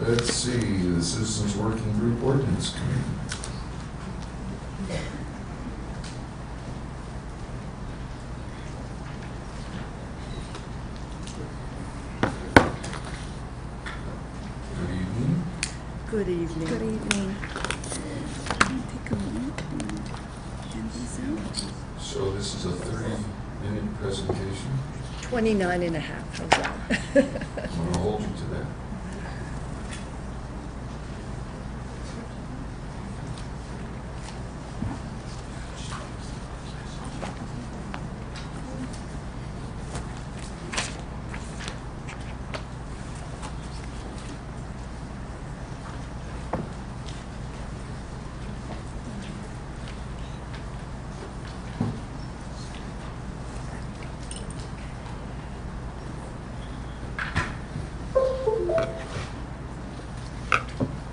Let's see, the Citizens Working Group Ordinance Committee. Good evening. Good evening. Good evening. Let me take a moment and hand these out. So this is a 30-minute presentation. 29 and a half, how's that? I'm going to hold you to that.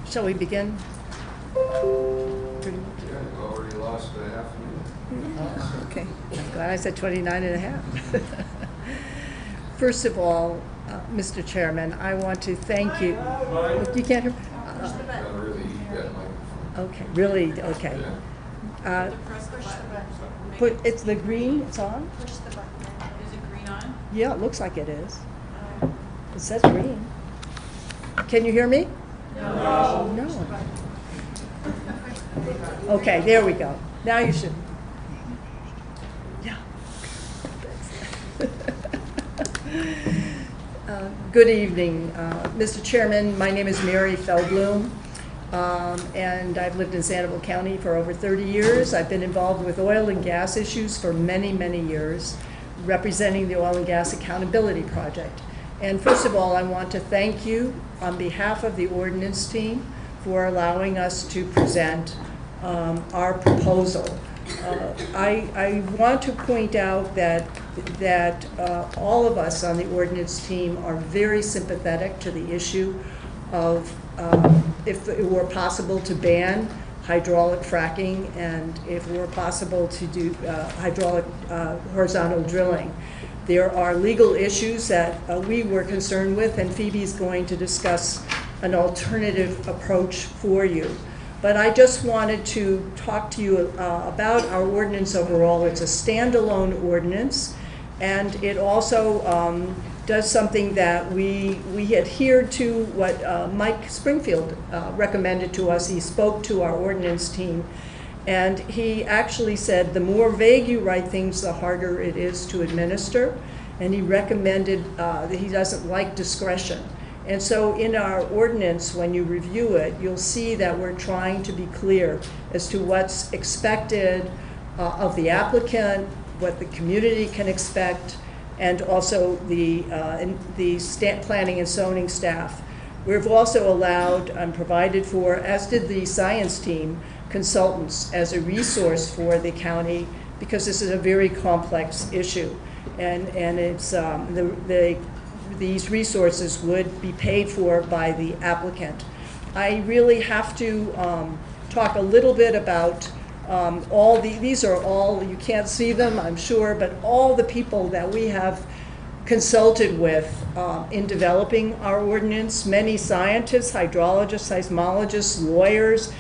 Shall we begin? Pretty much. Yeah, you already lost a half a minute. Oh, okay, I'm glad I said 29 and a half. First of all, Mr. Chairman, I want to thank you. You can't hear? Gotta really eat that microphone. Okay, really, okay. Yeah. Press the button. Put, it's the green, it's on? Push the button. Is it green on? Yeah, it looks like it is. It says green. Can you hear me? No. No. Okay, there we go. Now you should. Yeah. Good evening, Mr. Chairman. My name is Mary Feldblum, and I've lived in Sandoval County for over 30 years. I've been involved with oil and gas issues for many, many years, representing the Oil and Gas Accountability Project. And first of all, I want to thank you on behalf of the ordinance team for allowing us to present our proposal. I want to point out that all of us on the ordinance team are very sympathetic to the issue of if it were possible to ban hydraulic fracking and if it were possible to do hydraulic horizontal drilling. There are legal issues that we were concerned with, and Phoebe's going to discuss an alternative approach for you. But I just wanted to talk to you about our ordinance overall. It's a standalone ordinance, and it also does something that we adhered to what Mike Springfield recommended to us. He spoke to our ordinance team, and he actually said the more vague you write things, the harder it is to administer. And he recommended that he doesn't like discretion. And so in our ordinance, when you review it, you'll see that we're trying to be clear as to what's expected of the applicant, what the community can expect, and also the planning and zoning staff. We've also allowed and provided for, as did the science team, consultants as a resource for the county, because this is a very complex issue. And it's these resources would be paid for by the applicant. I really have to talk a little bit about these are all, you can't see them, I'm sure, but all the people that we have consulted with in developing our ordinance. Many scientists, hydrologists, seismologists, lawyers,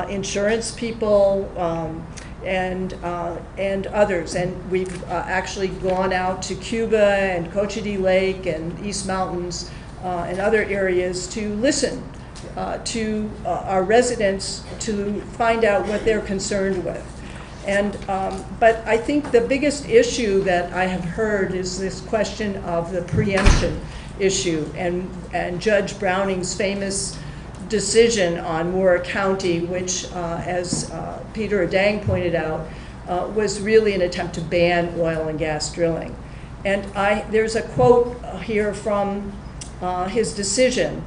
insurance people, and others. And we've actually gone out to Cuba and Cochiti Lake and East Mountains and other areas to listen to our residents to find out what they're concerned with. And but I think the biggest issue that I have heard is this question of the preemption issue and Judge Browning's famous decision on Moore County, which, as Peter Adang pointed out, was really an attempt to ban oil and gas drilling. And there's a quote here from his decision,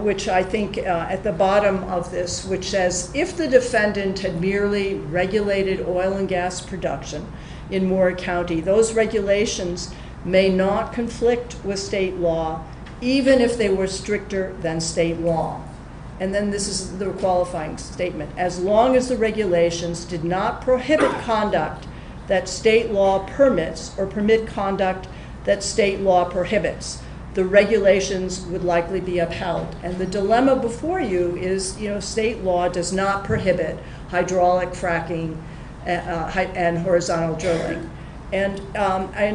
which I think at the bottom of this, which says, if the defendant had merely regulated oil and gas production in Moore County, those regulations may not conflict with state law, even if they were stricter than state law. And then this is the qualifying statement. As long as the regulations did not prohibit conduct that state law permits or permit conduct that state law prohibits. the regulations would likely be upheld. And the dilemma before you is, state law does not prohibit hydraulic fracking and horizontal drilling. And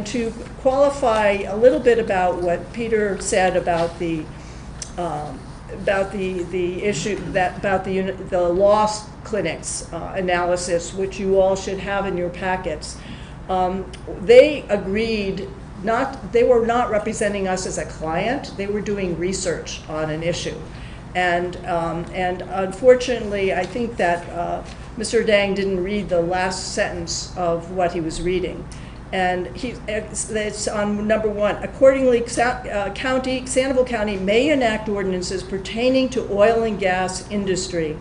to qualify a little bit about what Peter said about the issue about the loss clinics analysis, which you all should have in your packets. They agreed they were not representing us as a client. They were doing research on an issue, and unfortunately, I think that Mr. Dang didn't read the last sentence of what he was reading. And it's on number 1. Accordingly, Sandoval County may enact ordinances pertaining to oil and gas industry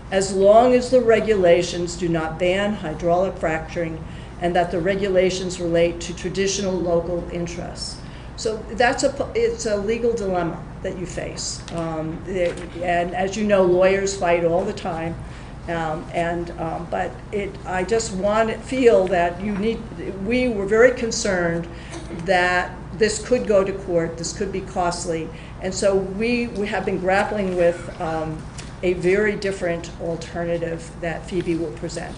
as long as the regulations do not ban hydraulic fracturing and that the regulations relate to traditional local interests. So it's a legal dilemma that you face. And as you know, lawyers fight all the time. But I just feel that we were very concerned that this could go to court, this could be costly, and so we have been grappling with a very different alternative that Phoebe will present.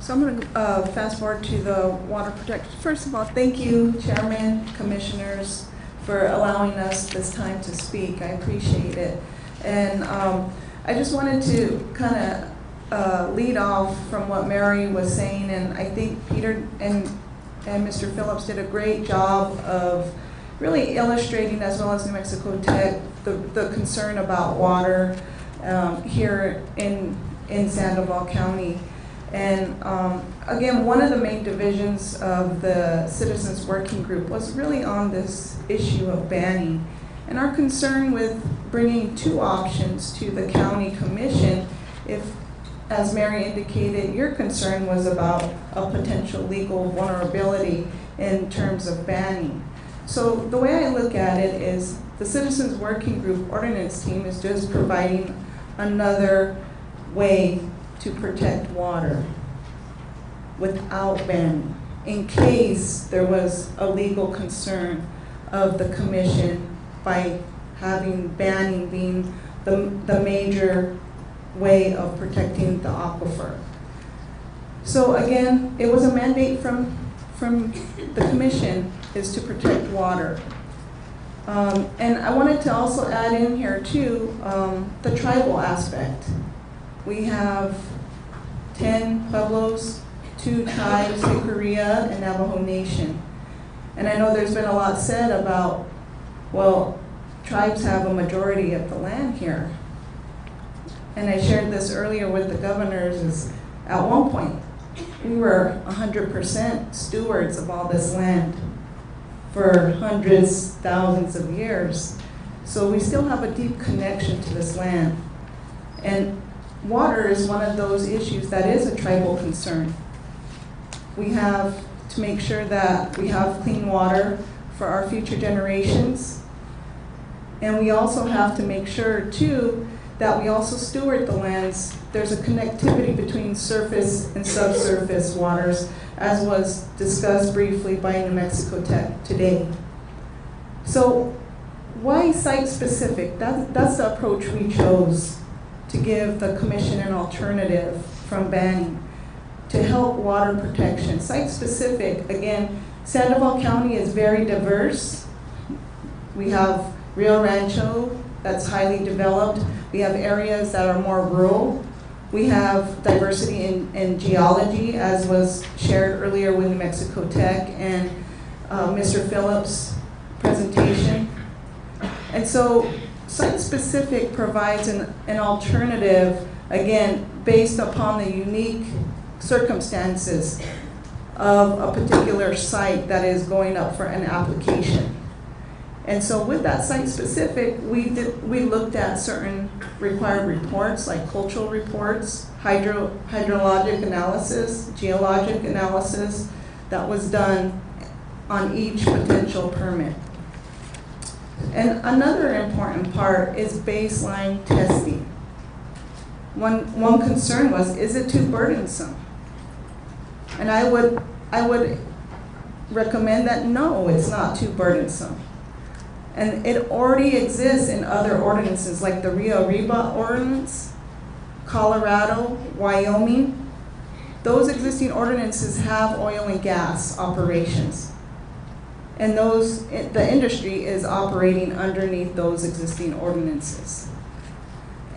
So I'm going to fast forward to the water protection. First of all, thank you, Chairman, Commissioners, for allowing us this time to speak. I appreciate it. And I just wanted to kind of lead off from what Mary was saying, and I think Peter and Mr. Phillips did a great job of really illustrating, as well as New Mexico Tech, the concern about water here in Sandoval County. And again, one of the main divisions of the Citizens Working Group was really on this issue of banning. And our concern with bringing 2 options to the county commission, if, as Mary indicated, your concern was about a potential legal vulnerability in terms of banning. So the way I look at it is the Citizens Working Group Ordinance team is just providing another way to protect water without banning, in case there was a legal concern of the commission by having banning being the major way of protecting the aquifer. So again, it was a mandate from the commission is to protect water. And I wanted to also add in here too, the tribal aspect. We have 10 pueblos, 2 tribes, Jicarilla and Navajo Nation. And I know there's been a lot said about, well, tribes have a majority of the land here. And I shared this earlier with the governors, is at one point, we were 100% stewards of all this land for hundreds, thousands of years. So we still have a deep connection to this land. And water is one of those issues that is a tribal concern. We have to make sure that we have clean water for our future generations. And we also have to make sure, too, that we also steward the lands. There's a connectivity between surface and subsurface waters, as was discussed briefly by New Mexico Tech today. So why site-specific? That's the approach we chose to give the commission an alternative from banning to help water protection. Site-specific, again, Sandoval County is very diverse. We have Rio Rancho that's highly developed. We have areas that are more rural. We have diversity in geology, as was shared earlier with New Mexico Tech and Mr. Phillips' presentation. And so site-specific provides an alternative, again, based upon the unique circumstances of a particular site that is going up for an application. And so with that site-specific, we looked at certain required reports, like cultural reports, hydrologic analysis, geologic analysis that was done on each potential permit. And another important part is baseline testing. One concern was, is it too burdensome? And I would recommend that no, it's not too burdensome. And it already exists in other ordinances like the Rio Arriba ordinance, Colorado, Wyoming. Those existing ordinances have oil and gas operations. And the industry is operating underneath those existing ordinances.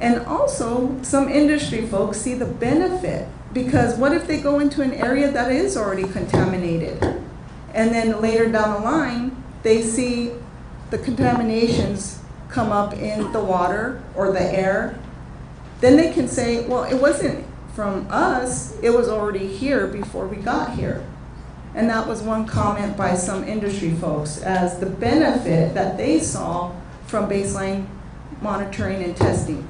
And also, some industry folks see the benefit, because what if they go into an area that is already contaminated? And then later down the line, they see the contaminations come up in the water or the air. Then they can say, well, it wasn't from us, it was already here before we got here. And that was one comment by some industry folks as the benefit that they saw from baseline monitoring and testing.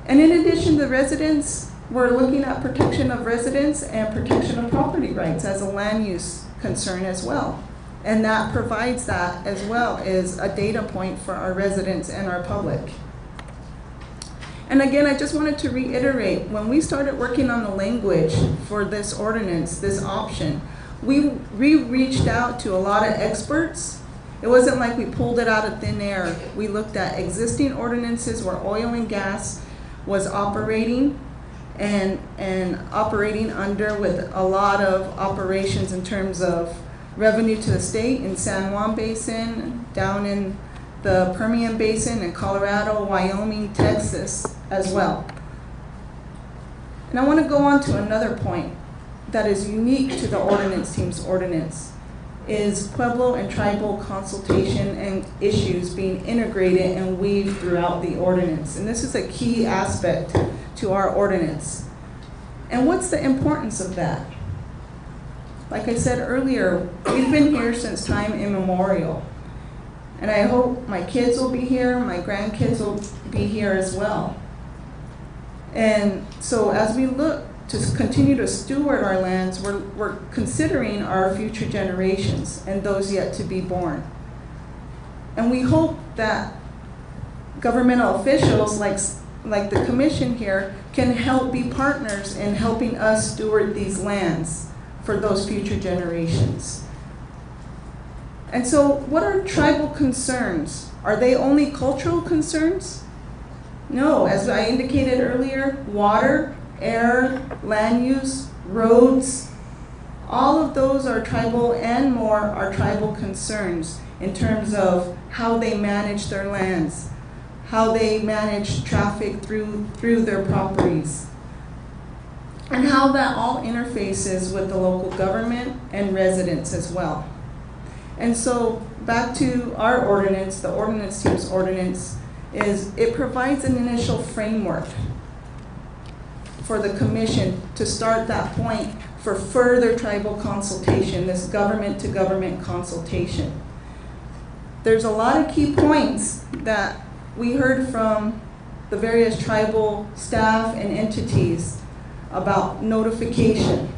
And in addition, the residents, we're looking at protection of residents and protection of property rights as a land use concern as well. And that provides that as well as a data point for our residents and our public. And again, I just wanted to reiterate, when we started working on the language for this ordinance, this option, we reached out to a lot of experts. It wasn't like we pulled it out of thin air. We looked at existing ordinances where oil and gas was operating and operating under with a lot of operations in terms of revenue to the state in San Juan Basin, down in the Permian Basin in Colorado, Wyoming, Texas as well. And I want to go on to another point that is unique to the ordinance team's ordinance, is Pueblo and tribal consultation and issues being integrated and weaved throughout the ordinance. And this is a key aspect to our ordinance. And what's the importance of that? Like I said earlier, we've been here since time immemorial. And I hope my kids will be here, my grandkids will be here as well. And so as we look to continue to steward our lands, we're considering our future generations and those yet to be born. And we hope that governmental officials like the commission here can help be partners in helping us steward these lands for those future generations. And so what are tribal concerns? Are they only cultural concerns? No, as I indicated earlier, water, air, land use, roads, all of those are tribal and more are tribal concerns in terms of how they manage their lands, how they manage traffic through their properties, and how that all interfaces with the local government and residents as well. And so back to our ordinance, the ordinance team's ordinance, is it provides an initial framework for the commission to start that point for further tribal consultation, this government-to-government consultation. There's a lot of key points that we heard from the various tribal staff and entities about notification.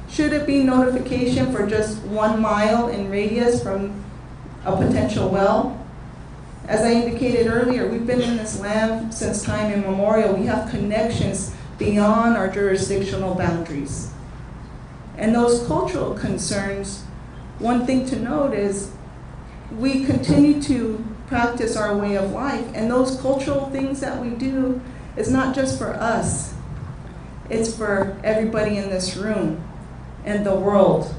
Should it be notification for just 1 mile in radius from a potential well? As I indicated earlier, we've been in this land since time immemorial. We have connections beyond our jurisdictional boundaries. And those cultural concerns, one thing to note is we continue to practice our way of life, and those cultural things that we do is not just for us, it's for everybody in this room and the world.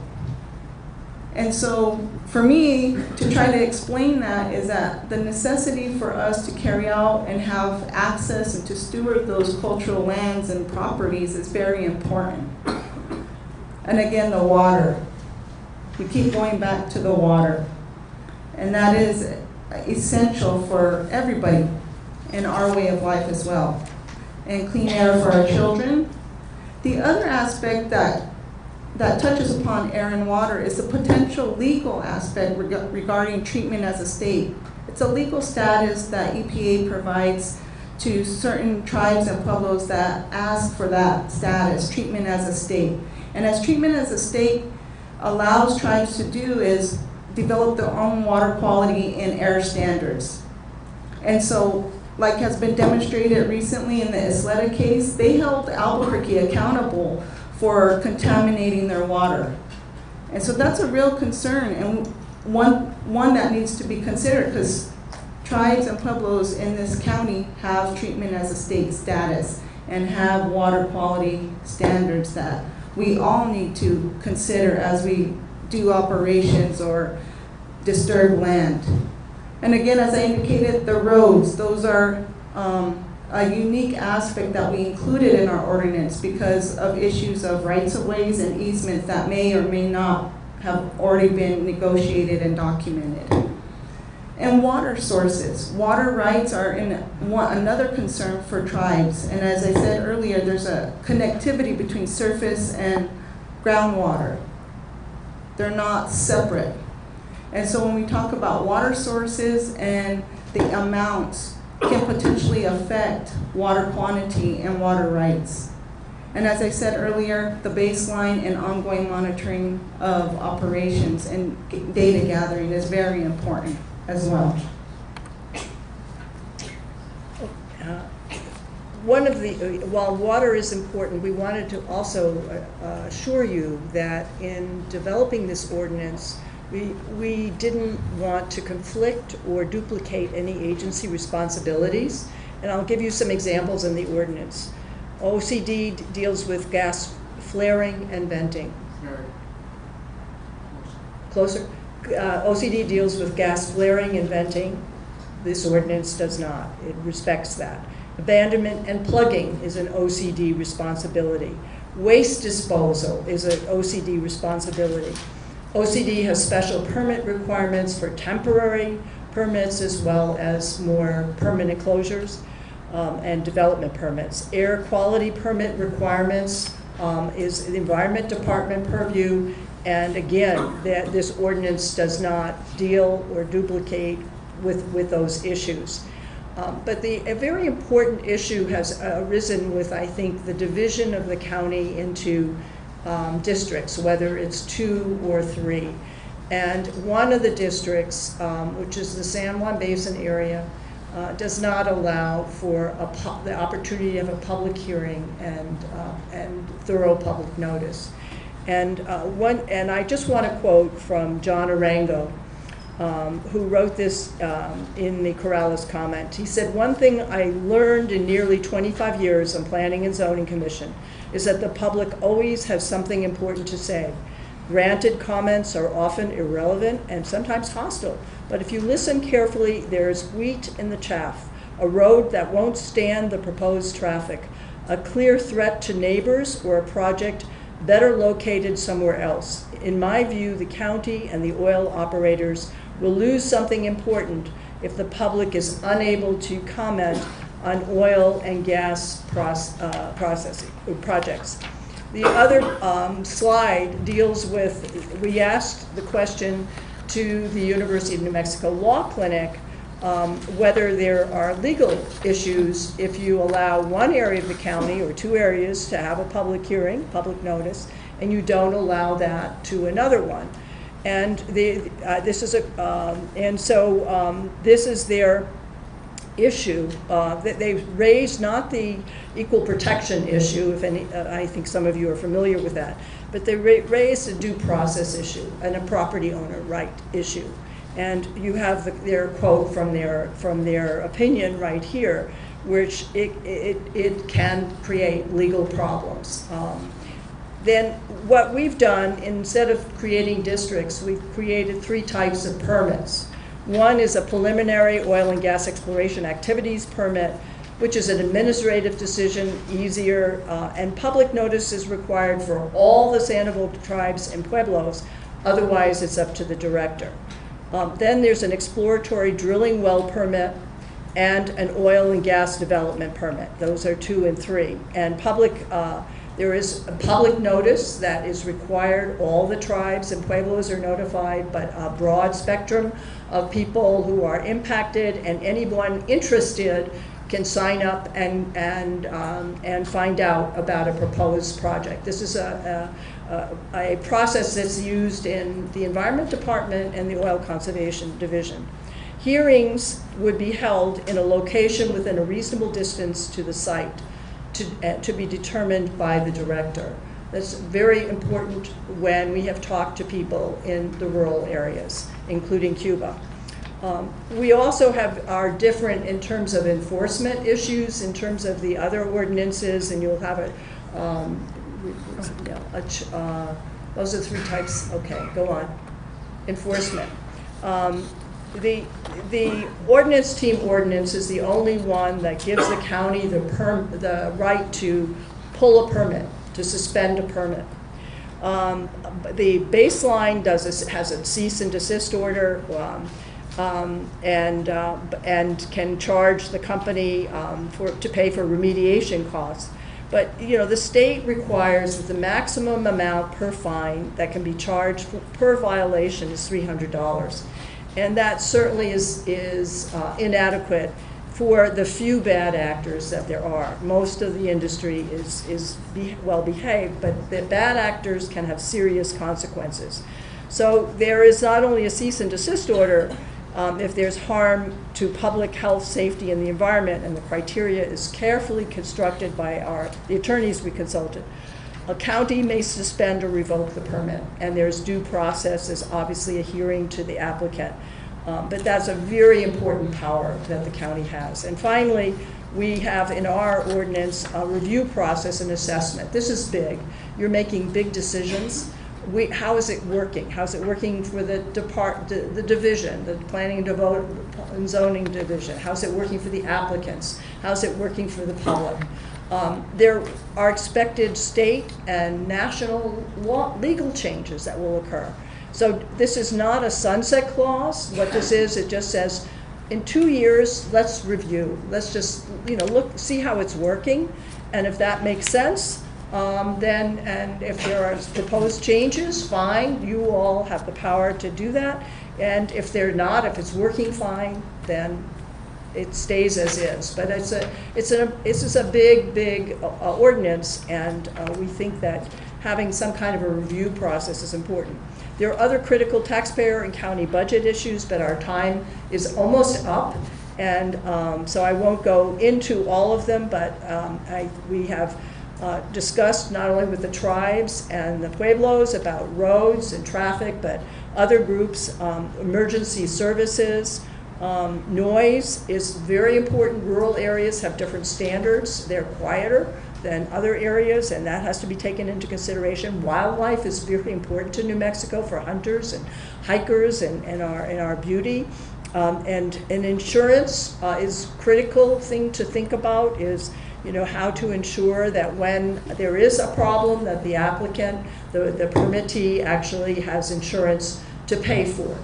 And so for me, to try to explain that is that the necessity for us to carry out and have access and to steward those cultural lands and properties is very important. And again, the water. We keep going back to the water. And that is essential for everybody in our way of life as well. And clean air for our children. The other aspect that touches upon air and water is the potential legal aspect regarding treatment as a state. It's a legal status that EPA provides to certain tribes and pueblos that ask for that status, treatment as a state. And as treatment as a state allows tribes to do is develop their own water quality and air standards. And so, like has been demonstrated recently in the Isleta case, they held Albuquerque accountable for contaminating their water. And so that's a real concern, and one that needs to be considered, because tribes and pueblos in this county have treatment as a state status and have water quality standards that we all need to consider as we do operations or disturb land. And again, as I indicated, the roads, those are a unique aspect that we included in our ordinance because of issues of rights-of-ways and easements that may or may not have already been negotiated and documented. And water sources. Water rights are another concern for tribes. And as I said earlier, there's a connectivity between surface and groundwater. They're not separate. And so when we talk about water sources and the amounts can potentially affect water quantity and water rights. And as I said earlier, the baseline and ongoing monitoring of operations and data gathering is very important as well. While water is important, we wanted to also assure you that in developing this ordinance, we didn't want to conflict or duplicate any agency responsibilities. And I'll give you some examples in the ordinance. OCD deals with gas flaring and venting. Closer. OCD deals with gas flaring and venting. This ordinance does not. It respects that. Abandonment and plugging is an OCD responsibility. Waste disposal is an OCD responsibility. OCD has special permit requirements for temporary permits as well as more permanent closures and development permits. Air quality permit requirements is the Environment Department purview, and again, this ordinance does not deal or duplicate with those issues. But a very important issue has arisen with, I think, the division of the county into districts, whether it's 2 or 3. And one of the districts, which is the San Juan Basin area, does not allow for the opportunity of a public hearing and thorough public notice. And I just want to quote from John Arango, who wrote this in the Corrales comment. He said, "One thing I learned in nearly 25 years on Planning and Zoning Commission is that the public always has something important to say. Granted, comments are often irrelevant and sometimes hostile, but if you listen carefully, there's wheat in the chaff, a road that won't stand the proposed traffic, a clear threat to neighbors, or a project better located somewhere else. In my view, the county and the oil operators will lose something important if the public is unable to comment on oil and gas projects." The other slide deals with, we asked the question to the University of New Mexico Law Clinic whether there are legal issues if you allow one area of the county or 2 areas to have a public hearing, public notice, and you don't allow that to another one. And this is their issue that they've raised, not the equal protection issue, if any, I think some of you are familiar with that, but they raised a due process issue and a property owner right issue. And you have their quote from their opinion right here, which it can create legal problems. Then what we've done, instead of creating districts, we've created 3 types of permits. One is a preliminary oil and gas exploration activities permit, which is an administrative decision, easier, and public notice is required for all the Sandoval tribes and pueblos. Otherwise, it's up to the director. Then there's an exploratory drilling well permit and an oil and gas development permit. Those are 2 and 3. And there is a public notice that is required. All the tribes and pueblos are notified, but a broad spectrum of people who are impacted, and anyone interested can sign up and find out about a proposed project. This is a process that's used in the Environment Department and the Oil Conservation Division. Hearings would be held in a location within a reasonable distance to the site to be determined by the director. That's very important when we have talked to people in the rural areas, including Cuba. We also are different in terms of enforcement issues, in terms of the other ordinances, and you'll have those are 3 types. Okay, go on. Enforcement. The ordinance team ordinance is the only one that gives the county the right to pull a permit, to suspend a permit. The baseline has a cease and desist order, and can charge the company to pay for remediation costs. But the state requires that the maximum amount per fine that can be charged per violation is $300, and that certainly is inadequate for the few bad actors that there are. Most of the industry is well behaved, but the bad actors can have serious consequences. So there is not only a cease and desist order if there's harm to public health, safety, and the environment, and the criteria is carefully constructed by the attorneys we consulted. A county may suspend or revoke the permit, and there's due process. There's obviously a hearing to the applicant. But that's a very important power that the county has. And finally, we have in our ordinance a review process and assessment. This is big. You're making big decisions. How is it working? How's it working for the division, the planning and zoning division? How's it working for the applicants? How's it working for the public? There are expected state and national legal changes that will occur. So this is not a sunset clause. What this is, it just says, in 2 years, let's review. Let's just see how it's working, and if that makes sense, then, and if there are proposed changes, fine, you all have the power to do that. And if they're not, if it's working fine, then it stays as is. But this is a big ordinance, and we think that having some kind of a review process is important. There are other critical taxpayer and county budget issues, but our time is almost up. And so I won't go into all of them, but we have discussed not only with the tribes and the pueblos about roads and traffic, but other groups, emergency services. Noise is very important. Rural areas have different standards. They're quieter than other areas, and that has to be taken into consideration. Wildlife is very important to New Mexico for hunters and hikers and our beauty. And insurance is critical thing to think about, is how to ensure that when there is a problem, that the applicant, the permittee actually has insurance to pay for.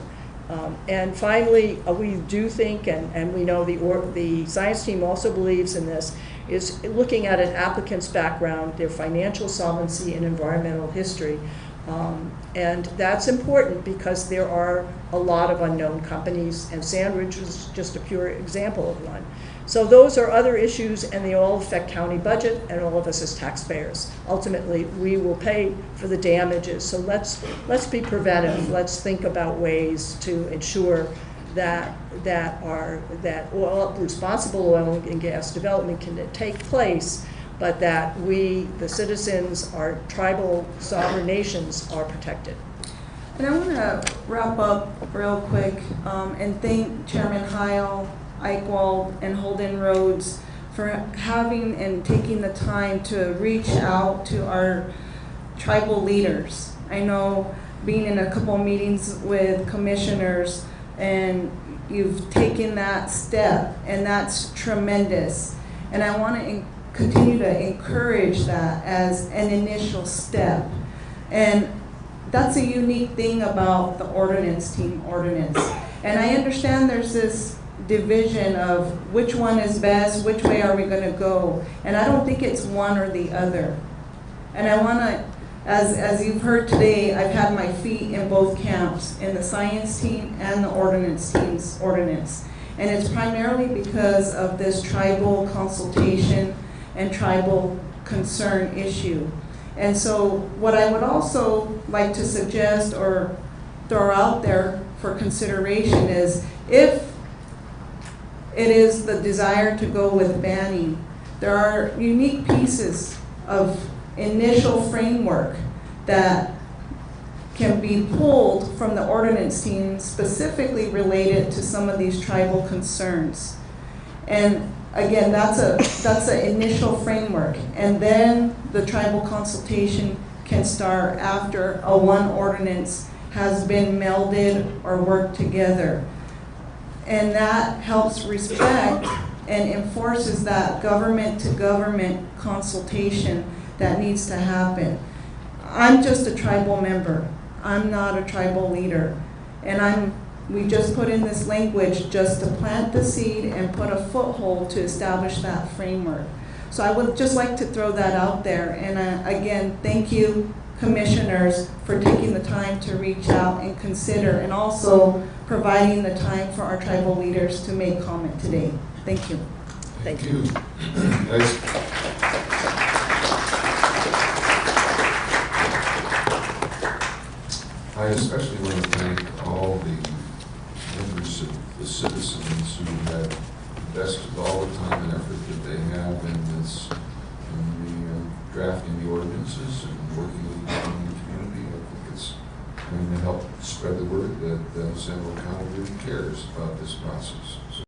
And finally, we do think, and we know the science team also believes in this, is looking at an applicant's background, their financial solvency and environmental history. And that's important because there are a lot of unknown companies, and Sandridge was just a pure example of one. So those are other issues, and they all affect county budget and all of us as taxpayers. Ultimately, we will pay for the damages. So let's be preventive. Let's think about ways to ensure that responsible oil and gas development can take place, but that we, the citizens, our tribal sovereign nations, are protected. And I want to wrap up real quick and thank Chairman Heil, Eichwald, and Holden Rhodes for having and taking the time to reach out to our tribal leaders. I know being in a couple meetings with commissioners, and you've taken that step, and that's tremendous. And I want to continue to encourage that as an initial step. And that's a unique thing about the ordinance team ordinance. And I understand there's this division of which one is best, which way are we going to go. And I don't think it's one or the other. And I want to, as you've heard today, I've had my feet in both camps, in the science team and the ordinance team's ordinance. And it's primarily because of this tribal consultation and tribal concern issue. And so what I would also like to suggest or throw out there for consideration is, if it is the desire to go with banning, there are unique pieces of initial framework that can be pulled from the ordinance team specifically related to some of these tribal concerns. And again, that's an initial framework. And then the tribal consultation can start after a one ordinance has been melded or worked together. And that helps respect and enforces that government-to-government consultation that needs to happen. I'm just a tribal member. I'm not a tribal leader. And we just put in this language just to plant the seed and put a foothold to establish that framework. So I would just like to throw that out there. And again, thank you, commissioners, for taking the time to reach out and consider, and also providing the time for our tribal leaders to make comment today. Thank you. Thank you. I especially want to thank all the members of the citizens who have invested all the time and effort that they have in this, in the drafting the ordinances and working with the community. I think it's going to help spread the word that Sandoval County really cares about this process. So